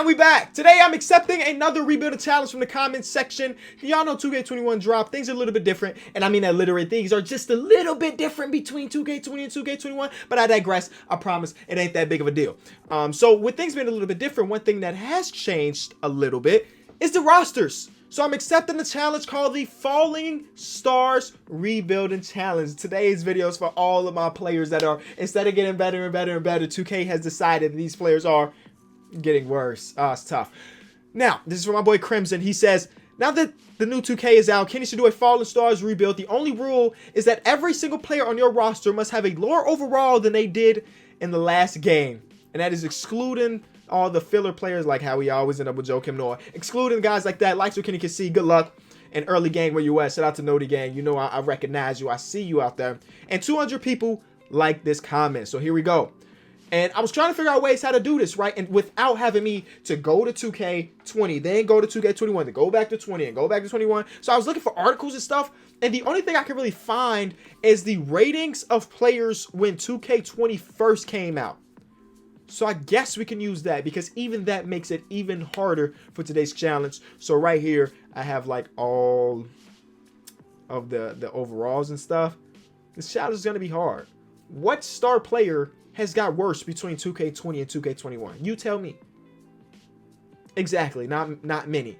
And we back. Today I'm accepting another rebuild challenge from the comments section. Y'all know 2K21 dropped. Things are a little bit different. And I mean that literally. Things are just a little bit different between 2K20 and 2K21. But I digress. I promise it ain't that big of a deal. So with things being a little bit different, one thing that has changed a little bit is the rosters. So I'm accepting the challenge called the Falling Stars Rebuilding Challenge. Today's video is for all of my players that are, instead of getting better and better and better, 2K has decided these players are getting worse. It's tough. Now, this is from my boy Crimson. He says, now that the new 2K is out, Kenny should do a Fallen Stars rebuild. The only rule is that every single player on your roster must have a lower overall than they did in the last game. And that is excluding all the filler players like how we always end up with Joe Kim Noah. Excluding guys like that, like so Kenny can see. Good luck in early game where you at. Shout out to Nody Gang. You know I recognize you. I see you out there. And 200 people like this comment. So here we go. And I was trying to figure out ways how to do this, right? And without having me to go to 2K20, then go to 2K21, then go back to 20 and go back to 21. So I was looking for articles and stuff. And the only thing I could really find is the ratings of players when 2K20 first came out. So I guess we can use that because even that makes it even harder for today's challenge. So right here, I have like all of the overalls and stuff. This challenge is going to be hard. What star player has got worse between 2K20 and 2K21? You tell me. Exactly, not many.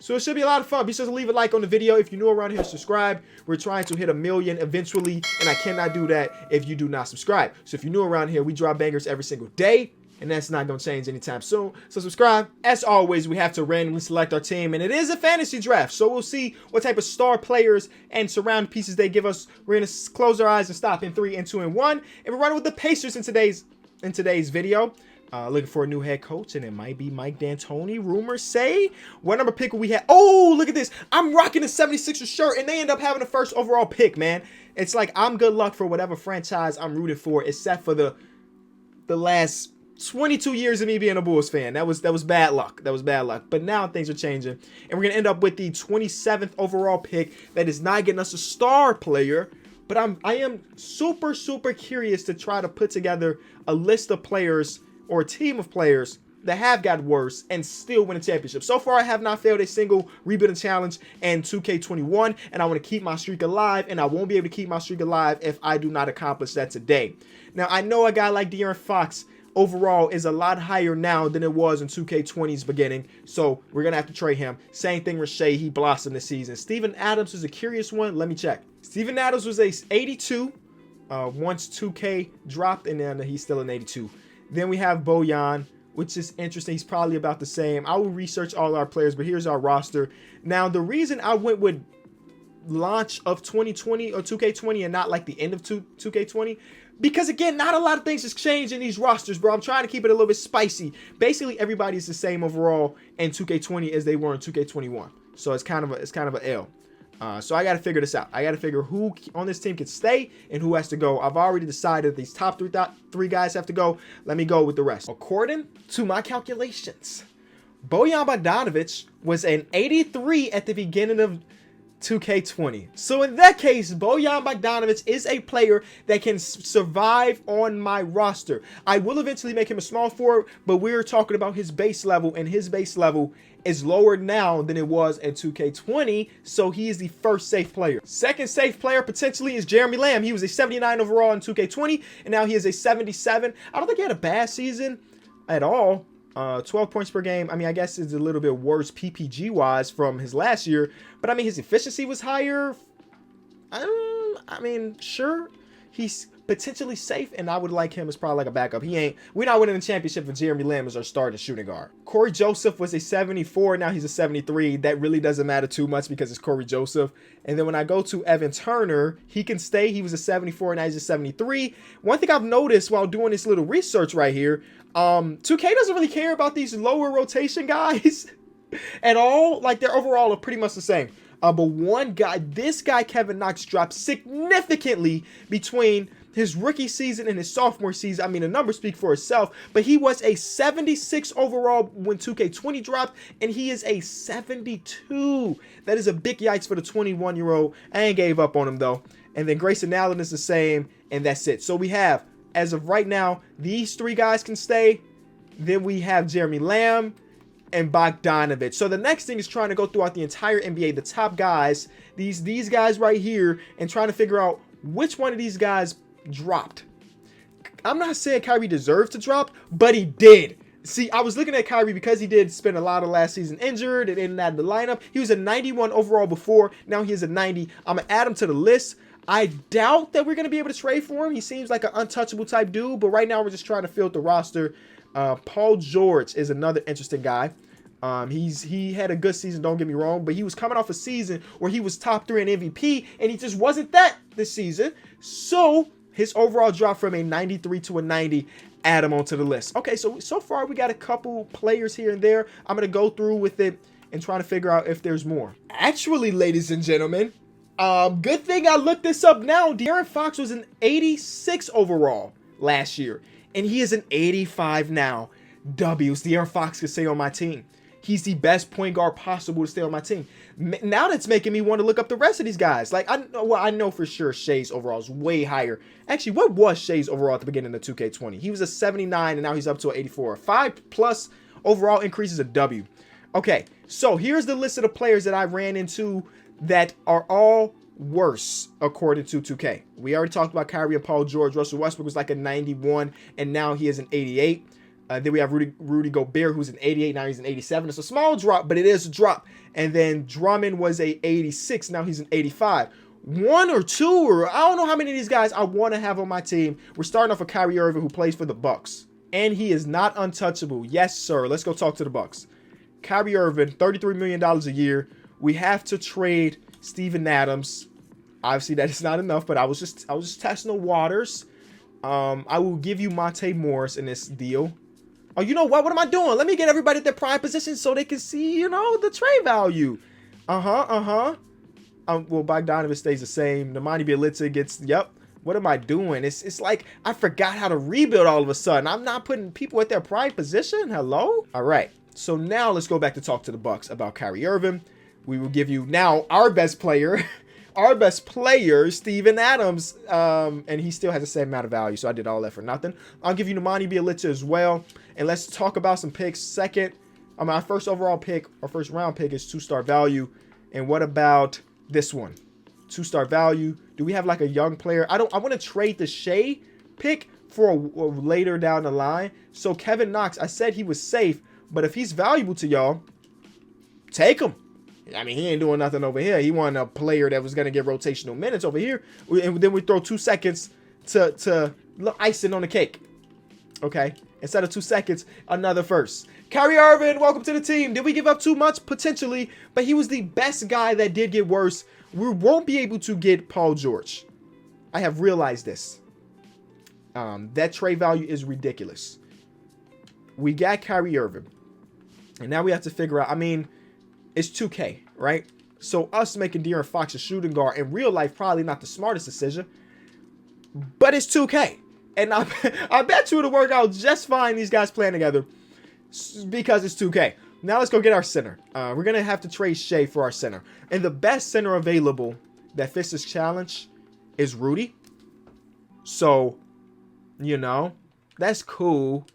So it should be a lot of fun. Be sure to leave a like on the video. If you're new around here, subscribe. We're trying to hit 1 million eventually, and I cannot do that if you do not subscribe. So if you're new around here, we drop bangers every single day, and that's not going to change anytime soon. So subscribe. As always, we have to randomly select our team, and it is a fantasy draft. So we'll see what type of star players and surround pieces they give us. We're going to close our eyes and stop in 3 and 2 and 1. And we're running with the Pacers in today's video. Looking for a new head coach, and it might be Mike D'Antoni. Rumors say. What number pick will we have? Oh, look at this. I'm rocking the 76ers shirt, and they end up having the first overall pick, man. It's like I'm good luck for whatever franchise I'm rooting for, except for the last 22 years of me being a Bulls fan. That was bad luck. That was bad luck. But now things are changing, and we're gonna end up with the 27th overall pick. That is not getting us a star player, but I am super curious to try to put together a list of players or a team of players that have got worse and still win a championship. So far, I have not failed a single rebuilding challenge in 2K21, and I want to keep my streak alive, and I won't be able to keep my streak alive if I do not accomplish that today. Now, I know a guy like De'Aaron Fox overall is a lot higher now than it was in 2K20's beginning, so we're going to have to trade him. Same thing with Shea. He blossomed this season. Steven Adams is a curious one. Let me check. Steven Adams was a 82 once 2K dropped, and then he's still an 82. Then we have Bojan, which is interesting. He's probably about the same. I will research all our players, but here's our roster. Now, the reason I went with launch of 2020 or 2K20 and not like the end of 2K20, because again, not a lot of things has changed in these rosters, bro. I'm trying to keep it a little bit spicy. Basically, everybody's the same overall in 2K20 as they were in 2K21. So it's kind of a L. So I got to figure this out. I got to figure who on this team can stay and who has to go. I've already decided these top three guys have to go. Let me go with the rest. According to my calculations, Bojan Bogdanovic was an 83 at the beginning of 2K20. So in that case, Bojan Bogdanovic is a player that can survive on my roster. I will eventually make him a small forward, but we're talking about his base level, and his base level is lower now than it was at 2K20, so he is the first safe player. Second safe player potentially is Jeremy Lamb. He was a 79 overall in 2K20, and now he is a 77. I don't think he had a bad season at all. 12 points per game. I mean, I guess it's a little bit worse PPG-wise from his last year, but I mean, his efficiency was higher. I mean, sure, he's potentially safe, and I would like him as probably like a backup. We're not winning the championship with Jeremy Lamb as our starting shooting guard. Corey Joseph was a 74. Now he's a 73. That really doesn't matter too much because it's Corey Joseph. And then when I go to Evan Turner, he can stay. He was a 74, now he's a 73. One thing I've noticed while doing this little research right here, 2K doesn't really care about these lower rotation guys at all. Like, their overall are pretty much the same. But one guy, this guy, Kevin Knox, dropped significantly between his rookie season and his sophomore season. I mean, the numbers speak for itself, but he was a 76 overall when 2K20 dropped, and he is a 72. That is a big yikes for the 21-year-old. I ain't gave up on him, though. And then Grayson Allen is the same, and that's it. So we have, as of right now, these three guys can stay. Then we have Jeremy Lamb, and Bogdanovich. So the next thing is trying to go throughout the entire NBA, the top guys, these guys right here, and trying to figure out which one of these guys dropped. I'm not saying Kyrie deserves to drop, but he did. See, I was looking at Kyrie because he did spend a lot of last season injured and in that the lineup. He was a 91 overall before. Now he is a 90. I'm going to add him to the list. I doubt that we're going to be able to trade for him. He seems like an untouchable type dude, but right now we're just trying to fill the roster. Paul George is another interesting guy. He had a good season, don't get me wrong, but he was coming off a season where he was top 3 in MVP, and he just wasn't that this season. So his overall drop from a 93 to a 90. Add him onto the list. Okay, so far we got a couple players here and there. I'm going to go through with it and try to figure out if there's more. Actually, ladies and gentlemen, good thing I looked this up now. De'Aaron Fox was an 86 overall last year, and he is an 85 now. W's. De'Aaron Fox can stay on my team. He's the best point guard possible to stay on my team. Now that's making me want to look up the rest of these guys. Like, I know for sure Shai's overall is way higher. Actually, what was Shai's overall at the beginning of 2K20? He was a 79, and now he's up to an 84. 5+ overall increases a W. Okay, so here's the list of the players that I ran into that are all worse according to 2K. We already talked about Kyrie and Paul George. Russell Westbrook was like a 91, and now he is an 88. Then we have Rudy Gobert, who's an 88. Now he's an 87. It's a small drop, but it is a drop. And then Drummond was a 86. Now he's an 85. One or two, or I don't know how many of these guys I want to have on my team. We're starting off with Kyrie Irving, who plays for the Bucks. And he is not untouchable. Yes, sir. Let's go talk to the Bucks. Kyrie Irving, $33 million a year. We have to trade Steven Adams. Obviously, that is not enough, but I was just testing the waters. I will give you Monte Morris in this deal. Oh, you know what? What am I doing? Let me get everybody at their prime position so they can see, the trade value. Well, Bogdanovich stays the same. Nemanja Bjelica gets, yep. What am I doing? It's like I forgot how to rebuild all of a sudden. I'm not putting people at their prime position. Hello? All right. So now let's go back to talk to the Bucks about Kyrie Irving. We will give you now our best player. Our best player, Steven Adams, and he still has the same amount of value, so I did all that for nothing. I'll give you Nemanja Bjelica as well, and let's talk about some picks. Second, our first overall pick, our first round pick is 2-star value, and what about this one? 2-star value. Do we have like a young player? I want to trade the Shai pick for a later down the line. So Kevin Knox, I said he was safe, but if he's valuable to y'all, take him. I mean, he ain't doing nothing over here. He wanted a player that was going to get rotational minutes over here. And then we throw 2 seconds to icing on the cake. Okay? Instead of 2 seconds, another first. Kyrie Irving, welcome to the team. Did we give up too much? Potentially. But he was the best guy that did get worse. We won't be able to get Paul George. I have realized this. That trade value is ridiculous. We got Kyrie Irving. And now we have to figure out, I mean, it's 2K, right? So us making De'Aaron Fox a shooting guard in real life probably not the smartest decision, but it's 2K. And I bet you it'll work out just fine, these guys playing together, because it's 2K. Now let's go get our center. We're going to have to trade Shai for our center. And the best center available that fits this challenge is Rudy. So, that's cool.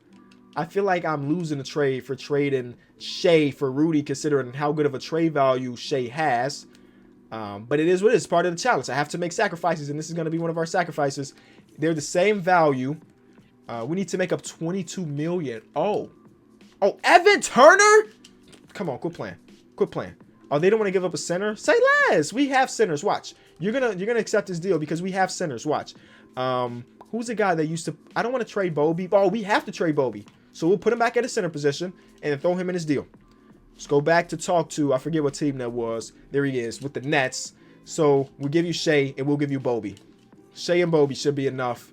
I feel like I'm losing the trade for trading Shai for Rudy, considering how good of a trade value Shai has. But it is what it is. Part of the challenge. I have to make sacrifices, and this is going to be one of our sacrifices. They're the same value. We need to make up 22 million. Oh, Evan Turner? Come on, quit playing. Oh, they don't want to give up a center? Say less. We have centers. Watch. You're gonna accept this deal because we have centers. Watch. Who's the guy that used to? I don't want to trade Bobby. Oh, we have to trade Bobby. So we'll put him back at a center position and then throw him in his deal. Let's go back to talk to, I forget what team that was. There he is with the Nets. So we'll give you Shai and we'll give you Bobby. Shai and Bobby should be enough.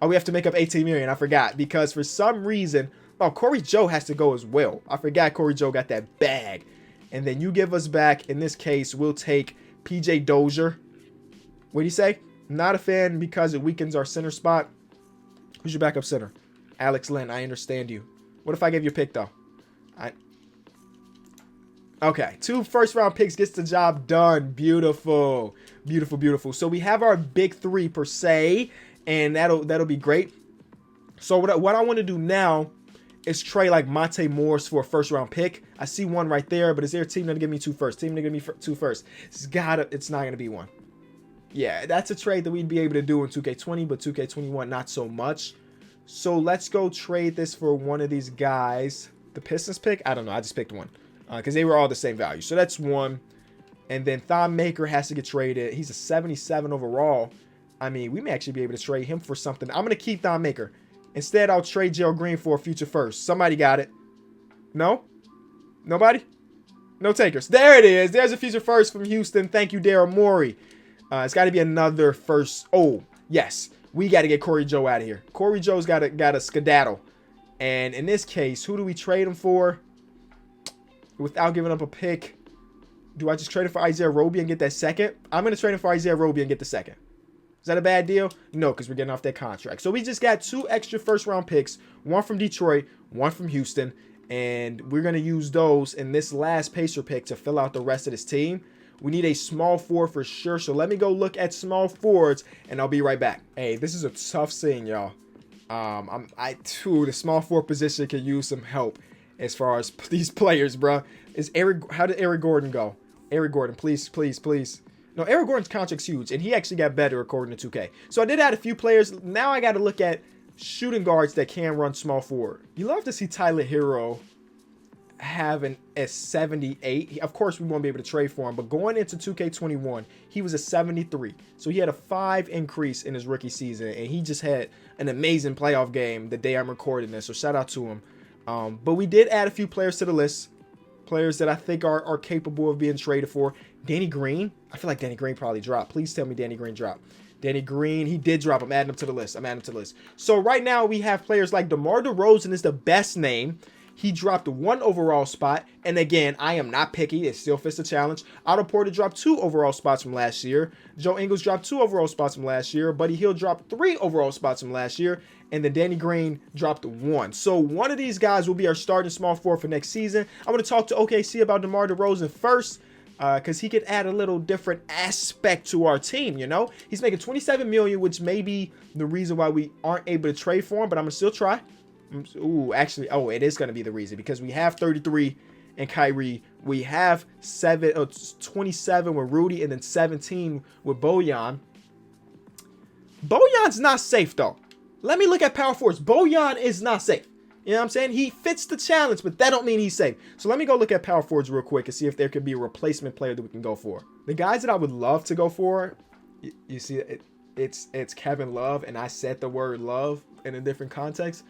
Oh, we have to make up 18 million. I forgot because for some reason, Corey Joe has to go as well. I forgot Corey Joe got that bag. And then you give us back, in this case, we'll take PJ Dozier. What do you say? Not a fan because it weakens our center spot. Who's your backup center? Alex Len, I understand you. What if I gave you a pick, though? Okay, 2 first-round picks gets the job done. Beautiful. Beautiful, beautiful. So we have our big 3 per se, and that'll be great. So what I want to do now is trade like Monte Morris for a first round pick. I see one right there, but is there a team gonna give me 2 first? Team gonna give me 2 first? It's not gonna be one. Yeah, that's a trade that we'd be able to do in 2K20, but 2K21 not so much. So let's go trade this for one of these guys. The Pistons pick? I don't know. I just picked one because they were all the same value. So that's one. And then Thon Maker has to get traded. He's a 77 overall. I mean, we may actually be able to trade him for something. I'm going to keep Thon Maker. Instead, I'll trade Gerald Green for a future first. Somebody got it. No? Nobody? No takers. There it is. There's a future first from Houston. Thank you, Daryl Morey. It's got to be another first. Oh, yes. We got to get Corey Joe out of here. Corey Joe's got a skedaddle. And in this case, who do we trade him for? Without giving up a pick. Do I just trade him for Isaiah Roby and get that second? I'm going to trade him for Isaiah Roby and get the second. Is that a bad deal? No, because we're getting off that contract. So we just got 2 extra first-round picks. One from Detroit, one from Houston. And we're going to use those in this last Pacer pick to fill out the rest of this team. We need a small forward for sure. So let me go look at small forwards, and I'll be right back. Hey, this is a tough scene, y'all. The small forward position could use some help as far as these players, bro. How did Eric Gordon go? Eric Gordon, please, please, please. No, Eric Gordon's contract's huge, and he actually got better according to 2K. So I did add a few players. Now I got to look at shooting guards that can run small forward. You love to see Tyler Hero having a 78. Of course, we won't be able to trade for him, but going into 2K21, he was a 73. So he had a 5 increase in his rookie season, and he just had an amazing playoff game the day I'm recording this. So shout out to him. But we did add a few players to the list. Players that I think are capable of being traded for. Danny Green. I feel like Danny Green probably dropped. Please tell me Danny Green dropped. Danny Green, he did drop. I'm adding him to the list. So right now we have players like DeMar DeRozan is the best name. He dropped 1 overall spot. And again, I am not picky. It still fits the challenge. Otto Porter dropped 2 overall spots from last year. Joe Ingles dropped 2 overall spots from last year. Buddy Hield dropped 3 overall spots from last year. And then Danny Green dropped 1. So one of these guys will be our starting small forward for next season. I'm going to talk to OKC about DeMar DeRozan first. Because he could add a little different aspect to our team, you know? He's making $27 million, which may be the reason why we aren't able to trade for him. But I'm going to still try. It is going to be the reason, because we have 33 and Kyrie. We have 27 with Rudy, and then 17 with Bojan. Bojan's not safe, though. Let me look at power forwards. Bojan is not safe. You know what I'm saying? He fits the challenge, but that don't mean he's safe. So let me go look at power forwards real quick and see if there could be a replacement player that we can go for. The guys that I would love to go for, you see, it's Kevin Love, and I said the word love in a different context.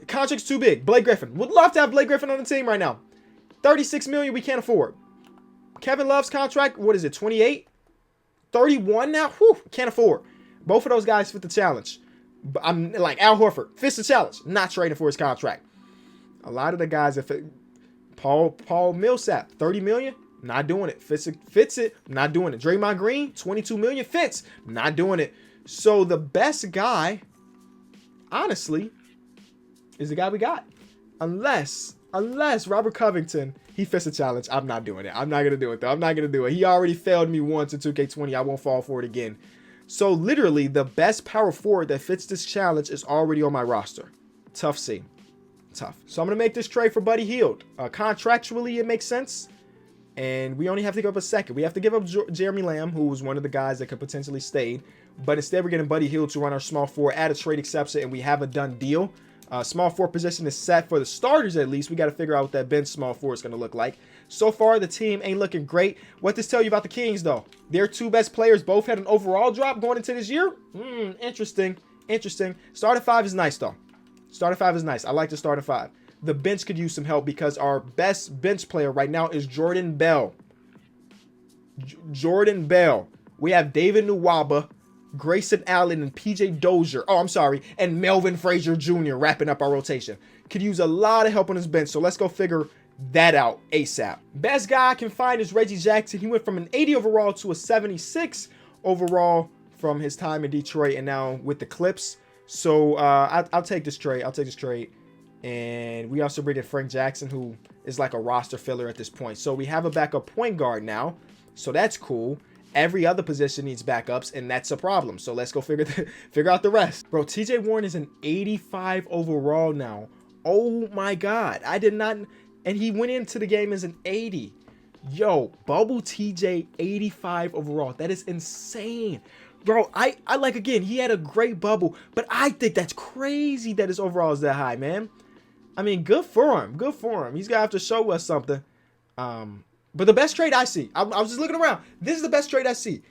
Contract's too big. Blake Griffin. Would love to have Blake Griffin on the team right now. $36 million we can't afford. Kevin Love's contract, what is it, 28? 31 now? Whew, can't afford. Both of those guys fit the challenge. But I'm like Al Horford, fits the challenge. Not trading for his contract. A lot of the guys that fit, Paul Millsap, 30 million, not doing it. Fits it, not doing it. Draymond Green, 22 million, fits, not doing it. So the best guy, honestly, is the guy we got. Unless Robert Covington, he fits the challenge. I'm not doing it. I'm not gonna do it though. I'm not gonna do it. He already failed me once in 2K20. I won't fall for it again. So literally, the best power forward that fits this challenge is already on my roster. Tough scene. Tough. So I'm going to make this trade for Buddy Hield. Contractually, it makes sense. And we only have to give up a second. We have to give up Jeremy Lamb, who was one of the guys that could potentially stay. But instead, we're getting Buddy Hield to run our small forward, add a trade exception, and we have a done deal. Small forward position is set for the starters at least. We got to figure out what that bench small forward is going to look like. So far, the team ain't looking great. What does this tell you about the Kings, though? Their 2 best players both had an overall drop going into this year. Interesting. Starting 5 is nice, though. Starting 5 is nice. I like the starting 5. The bench could use some help because our best bench player right now is Jordan Bell. Jordan Bell. We have David Nwaba, Grayson Allen, and PJ Dozier. And Melvin Frazier Jr. wrapping up our rotation. Could use a lot of help on his bench, so let's go figure that out ASAP. Best guy I can find is Reggie Jackson. He went from an 80 overall to a 76 overall from his time in Detroit and now with the Clips. So I'll take this trade. And we also bring in Frank Jackson, who is like a roster filler at this point. So we have a backup point guard now. So that's cool. Every other position needs backups, and that's a problem. So let's go figure out the rest. Bro, TJ Warren is an 85 overall now Oh my God. I did not. And he went into the game as an 80. Yo, Bubble TJ 85 overall. That is insane. Bro, I like, again, he had a great bubble, but I think that's crazy that his overall is that high, man. I mean, good for him. Good for him. He's going to have to show us something. But the best trade I see, I was just looking around. This is the best trade I see.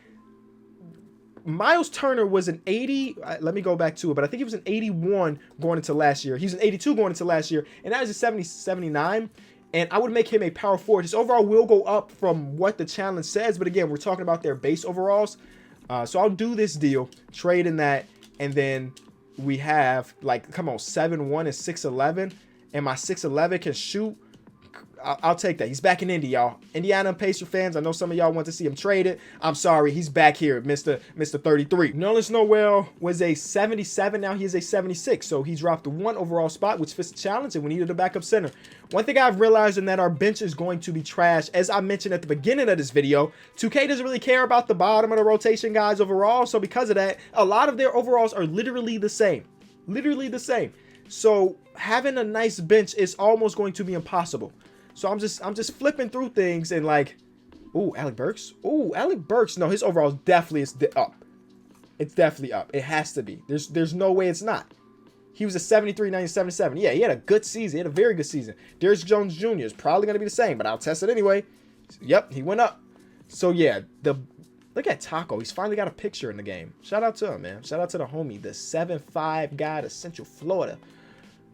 Miles Turner was an 80. Let me go back to it, but I think he was an 81 going into last year. He's an 82 going into last year, and now he's a 70, 79. And I would make him a power forward. His overall will go up from what the challenge says, but again, we're talking about their base overalls. So I'll do this deal, trade in that, and then we have, like, come on, 7'1" and 6'11", and my 6'11" can shoot. I'll take that. He's back in Indy, y'all. Indiana Pacer fans, I know some of y'all want to see him traded. I'm sorry, he's back here, Mr. 33. Nerlens Noel was a 77. Now he is a 76. So he dropped the 1 overall spot, which fits the challenge, and we needed a backup center. One thing I've realized is that our bench is going to be trash. As I mentioned at the beginning of this video, 2K doesn't really care about the bottom of the rotation guys overall. So because of that, a lot of their overalls are literally the same. Literally the same. So having a nice bench is almost going to be impossible. So I'm just flipping through things and like, ooh, Alec Burks. Ooh, Alec Burks. No, his overall definitely is up. It's definitely up. It has to be. There's no way it's not. He was a 73, 90, 77. Yeah, he had a good season. He had a very good season. Darius Jones Jr. is probably going to be the same, but I'll test it anyway. Yep, he went up. So yeah, look at Taco. He's finally got a picture in the game. Shout out to him, man. Shout out to the homie, the 7'5" guy to Central Florida.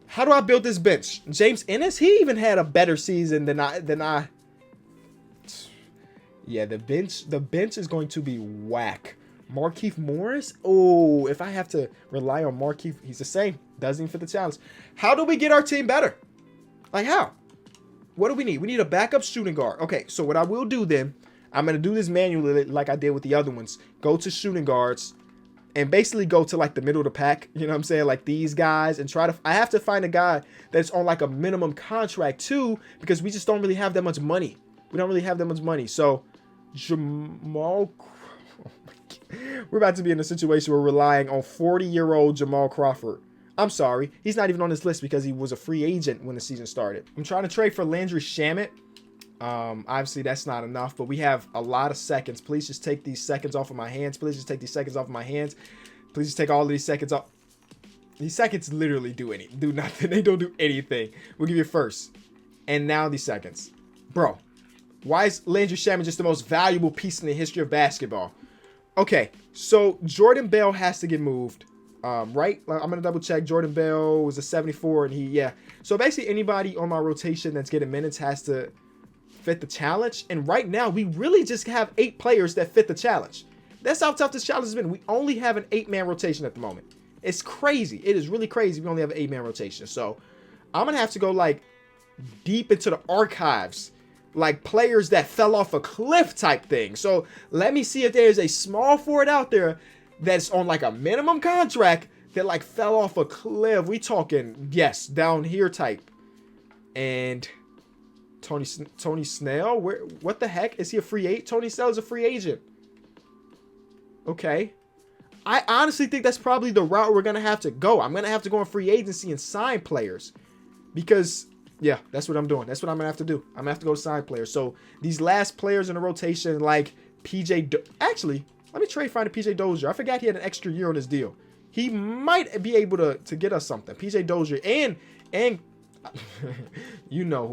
How do I build this bench? James Ennis, he even had a better season than I. Yeah, the bench is going to be whack. Markieff Morris. Oh, if I have to rely on Markieff, he's the same. Doesn't even fit the challenge. How do we get our team better? Like how? What do we need? We need a backup shooting guard. Okay, so what I will do then, I'm going to do this manually like I did with the other ones. Go to shooting guards. And basically go to like the middle of the pack, you know what I'm saying? Like these guys, and I have to find a guy that's on like a minimum contract too, because we just don't really have that much money. We don't really have that much money. So Jamal, oh my God. We're about to be in a situation where we're relying on 40-year-old Jamal Crawford. I'm sorry. He's not even on this list because he was a free agent when the season started. I'm trying to trade for Landry Shamet. Obviously that's not enough, but we have a lot of seconds. Please just take these seconds off of my hands. Please just take these seconds off of my hands. Please just take all of these seconds off. These seconds literally do nothing. They don't do anything. We'll give you first. And now these seconds. Bro, why is Landry Shamet just the most valuable piece in the history of basketball? Okay, so Jordan Bell has to get moved. Right? I'm going to double check. Jordan Bell was a 74 and yeah. So basically anybody on my rotation that's getting minutes has to fit the challenge, and right now we really just have 8 players that fit the challenge. That's how tough this challenge has been. We only have an 8-man rotation at the moment. It's crazy. It is really crazy. We only have an 8-man rotation. So I'm gonna have to go like deep into the archives, like players that fell off a cliff type thing. So let me see if there's a small forward out there that's on like a minimum contract that like fell off a cliff. We talking, yes, down here type. And Tony Snell, what the heck? Is he a free agent? Tony Snell is a free agent. Okay. I honestly think that's probably the route we're going to have to go. I'm going to have to go on free agency and sign players. Because, yeah, that's what I'm doing. That's what I'm going to have to do. I'm going to have to go sign players. So, these last players in the rotation, like actually, let me find a PJ Dozier. I forgot he had an extra year on his deal. He might be able to get us something. PJ Dozier and you know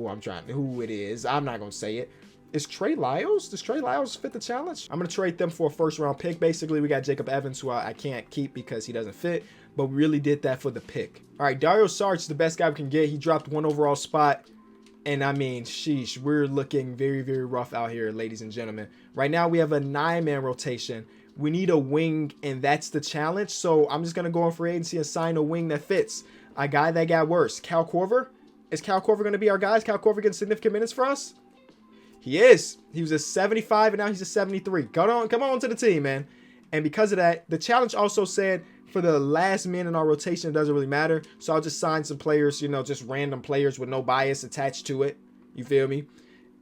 who it is. I'm not gonna say it. Is Trey Lyles? Does Trey Lyles fit the challenge? I'm gonna trade them for a first-round pick. Basically, we got Jacob Evans, who I can't keep because he doesn't fit, but we really did that for the pick. All right, Dario Saric is the best guy we can get. He dropped 1 overall spot, and I mean, sheesh, we're looking very, very rough out here, ladies and gentlemen. Right now, we have a 9-man rotation. We need a wing, and that's the challenge. So I'm just gonna go on free agency and sign a wing that fits. A guy that got worse. Cal Korver. Is Cal Korver going to be our guy? Is Cal Korver getting significant minutes for us? He is. He was a 75 and now he's a 73. Come on to the team, man. And because of that, the challenge also said for the last man in our rotation, it doesn't really matter. So I'll just sign some players, you know, just random players with no bias attached to it. You feel me?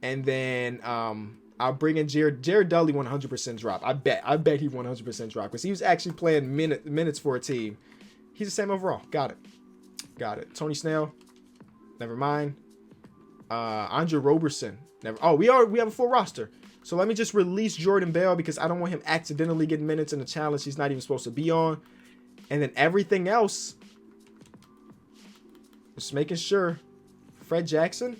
And then I'll bring in Jared Dudley 100% drop. I bet he 100% drop because he was actually playing minutes for a team. He's the same overall. Got it. Tony Snell. Never mind. Andre Roberson. Never. Oh, we have a full roster. So let me just release Jordan Bell because I don't want him accidentally getting minutes in a challenge he's not even supposed to be on. And then everything else, just making sure. Fred Jackson.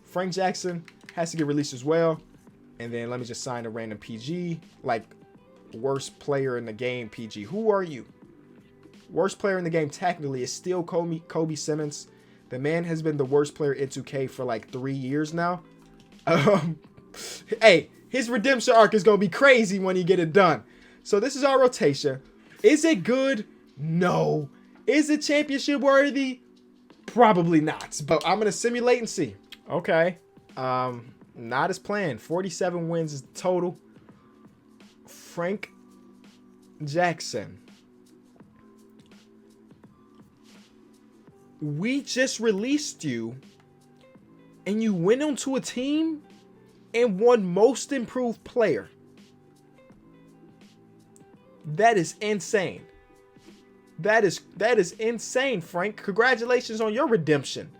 Frank Jackson has to get released as well. And then let me just sign a random PG. Like, worst player in the game PG. Who are you? Worst player in the game technically is still Kobe Simmons. The man has been the worst player in 2K for like 3 years now. Hey, his redemption arc is going to be crazy when he get it done. So this is our rotation. Is it good? No. Is it championship worthy? Probably not. But I'm going to simulate and see. Okay. Not as planned. 47 wins is total. Frank Jackson. We just released you and you went onto a team and won most improved player. That is insane. That is insane, Frank. Congratulations on your redemption.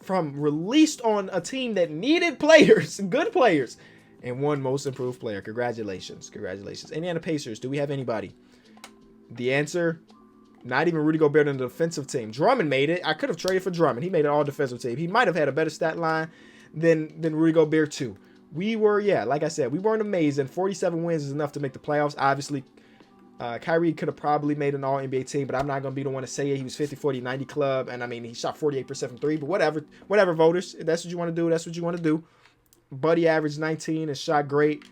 From released on a team that needed players, good players, and won most improved player. Congratulations. Congratulations. Indiana Pacers, do we have anybody? The answer, not even Rudy Gobert in the defensive team. Drummond made it. I could have traded for Drummond. He made an all-defensive team. He might have had a better stat line than Rudy Gobert too. We were, yeah, like I said, we weren't amazing. 47 wins is enough to make the playoffs. Obviously, Kyrie could have probably made an all-NBA team, but I'm not going to be the one to say it. He was 50, 40, 90 club, and I mean, he shot 48% from three, but whatever, voters. If that's what you want to do, that's what you want to do. Buddy averaged 19 and shot great.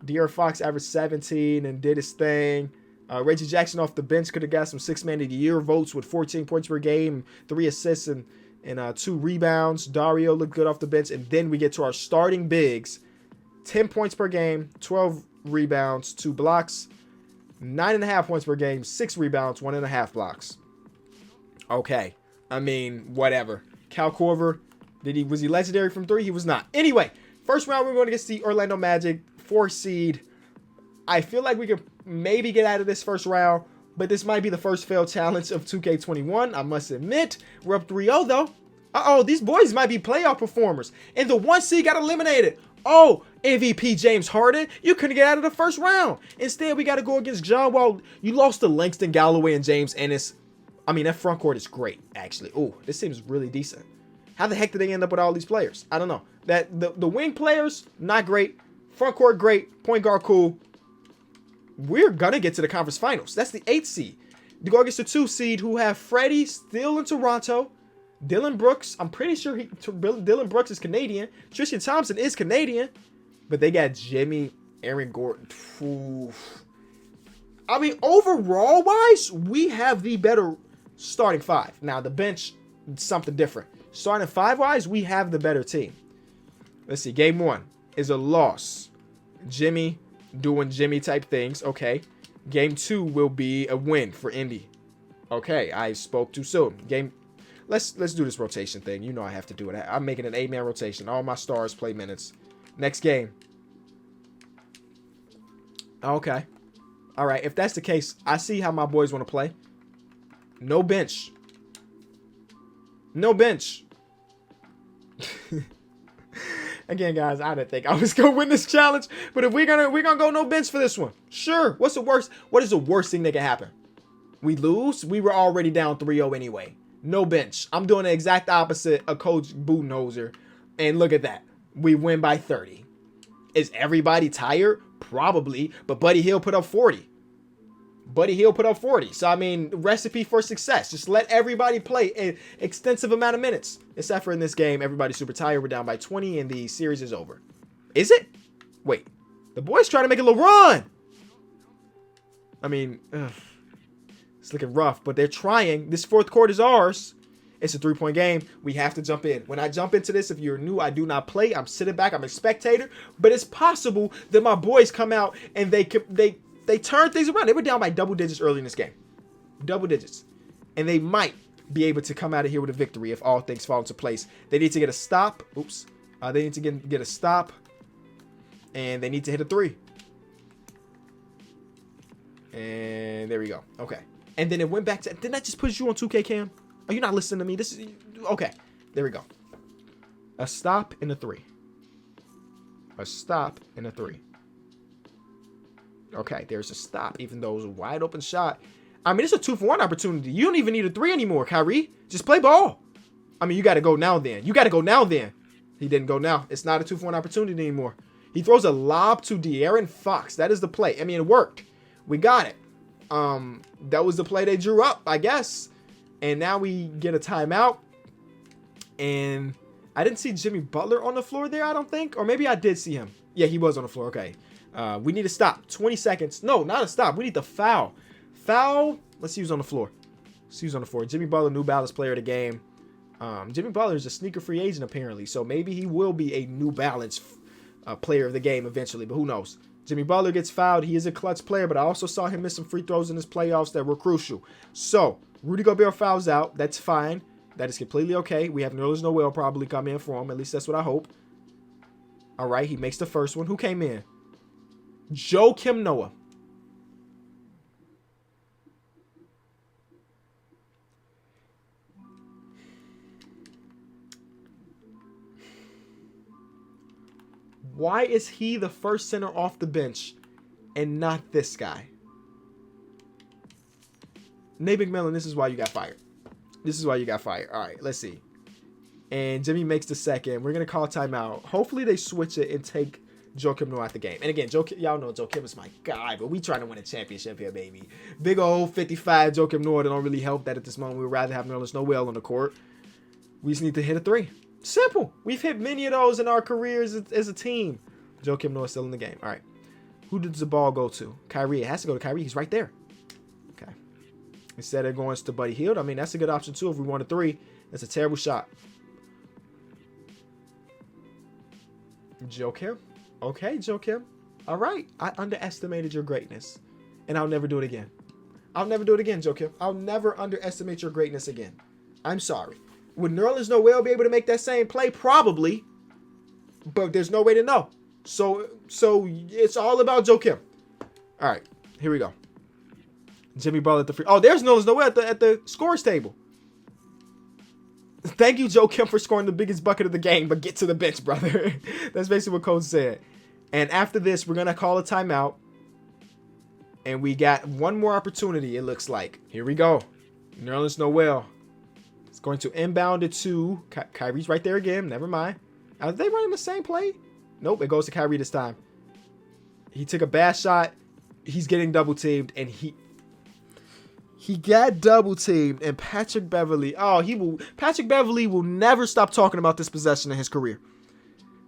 De'Aaron Fox averaged 17 and did his thing. Reggie Jackson off the bench could have got some Sixth Man of the Year votes with 14 points per game, 3 assists, and 2 rebounds. Dario looked good off the bench, and then we get to our starting bigs. 10 points per game, 12 rebounds, 2 blocks. 9.5 points per game, 6 rebounds, 1.5 blocks. Okay. I mean, whatever. Cal Korver, was he legendary from 3? He was not. Anyway, first round, we're going to get the Orlando Magic, 4 seed. I feel like we could maybe get out of this first round, but this might be the first failed challenge of 2K21. I must admit, we're up 3-0 though. Uh-oh, these boys might be playoff performers. And the 1 seed got eliminated. Oh, MVP James Harden, you couldn't get out of the first round. Instead, we got to go against John Wall. You lost to Langston Galloway and James Ennis. I mean, that front court is great, actually. Oh, this team is really decent. How the heck did they end up with all these players? I don't know. The wing players, not great. Front court, great. Point guard, cool. We're going to get to the conference finals. That's the 8th seed. To go against the 2 seed who have Freddie still in Toronto. Dylan Brooks, I'm pretty sure Dylan Brooks is Canadian. Tristan Thompson is Canadian. But they got Jimmy, Aaron Gordon. Oof. I mean, overall wise, we have the better starting 5. Now, the bench, something different. Starting 5 wise, we have the better team. Let's see. Game 1 is a loss. Jimmy doing Jimmy type things. Okay. Game 2 will be a win for Indy. Okay. I spoke too soon. Let's do this rotation thing. You know I have to do it. I'm making an 8-man rotation. All my stars play minutes. Next game. Okay. All right. If that's the case, I see how my boys want to play. No bench. No bench. Again, guys, I didn't think I was gonna win this challenge, but if we're gonna go no bench for this one, sure. What's the worst? What is the worst thing that can happen? We lose. We were already down 3-0 anyway. No bench. I'm doing the exact opposite of Coach Budenholzer, and look at that. We win by 30. Is everybody tired? Probably, but Buddy Hield put up 40. So, I mean, recipe for success. Just let everybody play an extensive amount of minutes. Except for in this game, everybody's super tired. We're down by 20, and the series is over. Is it? Wait. The boys trying to make a little run. I mean, it's looking rough, but they're trying. This fourth quarter is ours. It's a 3-point game. We have to jump in. When I jump into this, if you're new, I do not play. I'm sitting back. I'm a spectator. But it's possible that my boys come out and they turn things around. They were down by double digits early in this game. Double digits. And they might be able to come out of here with a victory if all things fall into place. They need to get a stop. Oops. They need to get a stop. And they need to hit a 3. And there we go. Okay. And then it went back to... Didn't that just push you on 2K, Cam? Are you not listening to me? This is okay. There we go. A stop and a 3. A stop and a 3. Okay, there's a stop, even though it was a wide open shot. I mean, it's a 2-for-1 opportunity. You don't even need a 3 anymore, Kyrie. Just play ball. I mean, you got to go now then. You got to go now then. He didn't go now. It's not a 2-for-1 opportunity anymore. He throws a lob to De'Aaron Fox. That is the play. I mean, it worked. We got it. That was the play they drew up, I guess. And now we get a timeout. And I didn't see Jimmy Butler on the floor there, I don't think. Or maybe I did see him. Yeah, he was on the floor. Okay. We need to stop. 20 seconds. No, not a stop. We need to foul. Foul. Let's see who's on the floor. Let's see who's on the floor. Jimmy Butler, New Balance player of the game. Jimmy Butler is a sneaker free agent, apparently. So maybe he will be a New Balance player of the game eventually. But who knows? Jimmy Butler gets fouled. He is a clutch player, but I also saw him miss some free throws in his playoffs that were crucial. So Rudy Gobert fouls out. That's fine. That is completely okay. We have Nerlens Noel probably come in for him. At least that's what I hope. All right, he makes the first one. Who came in? Joakim Noah. Why is he the first center off the bench and not this guy? Nate McMillan, this is why you got fired. This is why you got fired. All right, let's see. And Jimmy makes the second. We're going to call timeout. Hopefully they switch it and take Joakim Noah out the game. And again, y'all know Joakim is my guy, but we trying to win a championship here, baby. Big old 55 Joakim Noah don't really help that at this moment. We would rather have Nerlens Noel on the court. We just need to hit a 3. Simple. We've hit many of those in our careers as a team. Joakim Noah still in the game. All right. Who does the ball go to? Kyrie. It has to go to Kyrie. He's right there. Okay. Instead of going to Buddy Hield, I mean, that's a good option too if we want a 3. That's a terrible shot. Joakim. Okay, Joakim. All right. I underestimated your greatness. And I'll never do it again. I'll never do it again, Joakim. I'll never underestimate your greatness again. I'm sorry. Would Nerlens Noel be able to make that same play? Probably. But there's no way to know. So it's all about Joakim. All right. Here we go. Jimmy Butler at the free. Oh, there's Nerlens Noel at the scores table. Thank you, Joakim, for scoring the biggest bucket of the game, but get to the bench, brother. That's basically what Coach said. And after this, we're going to call a timeout. And we got one more opportunity, it looks like. Here we go. Nerlens Noel. It's going to inbound it to Kyrie's right there again. Never mind. Are they running the same play? Nope, it goes to Kyrie this time. He took a bad shot. He's getting double teamed, and he got double teamed. And Patrick Beverley, Patrick Beverley will never stop talking about this possession in his career.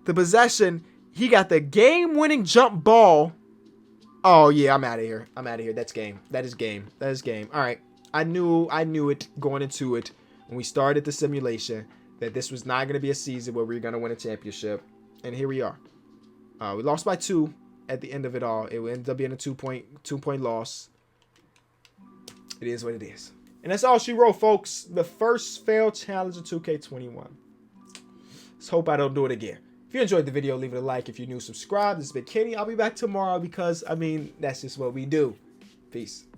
The possession, he got the game-winning jump ball. Oh yeah, I'm out of here. That's game. That is game. All right. I knew it going into it when we started the simulation that this was not going to be a season where we were going to win a championship. And here we are. We lost by 2 at the end of it all. It ended up being a 2-point loss. It is what it is. And that's all she wrote, folks. The first failed challenge of 2K21. Let's hope I don't do it again. If you enjoyed the video, leave it a like. If you're new, subscribe. This has been Kenny. I'll be back tomorrow because, I mean, that's just what we do. Peace.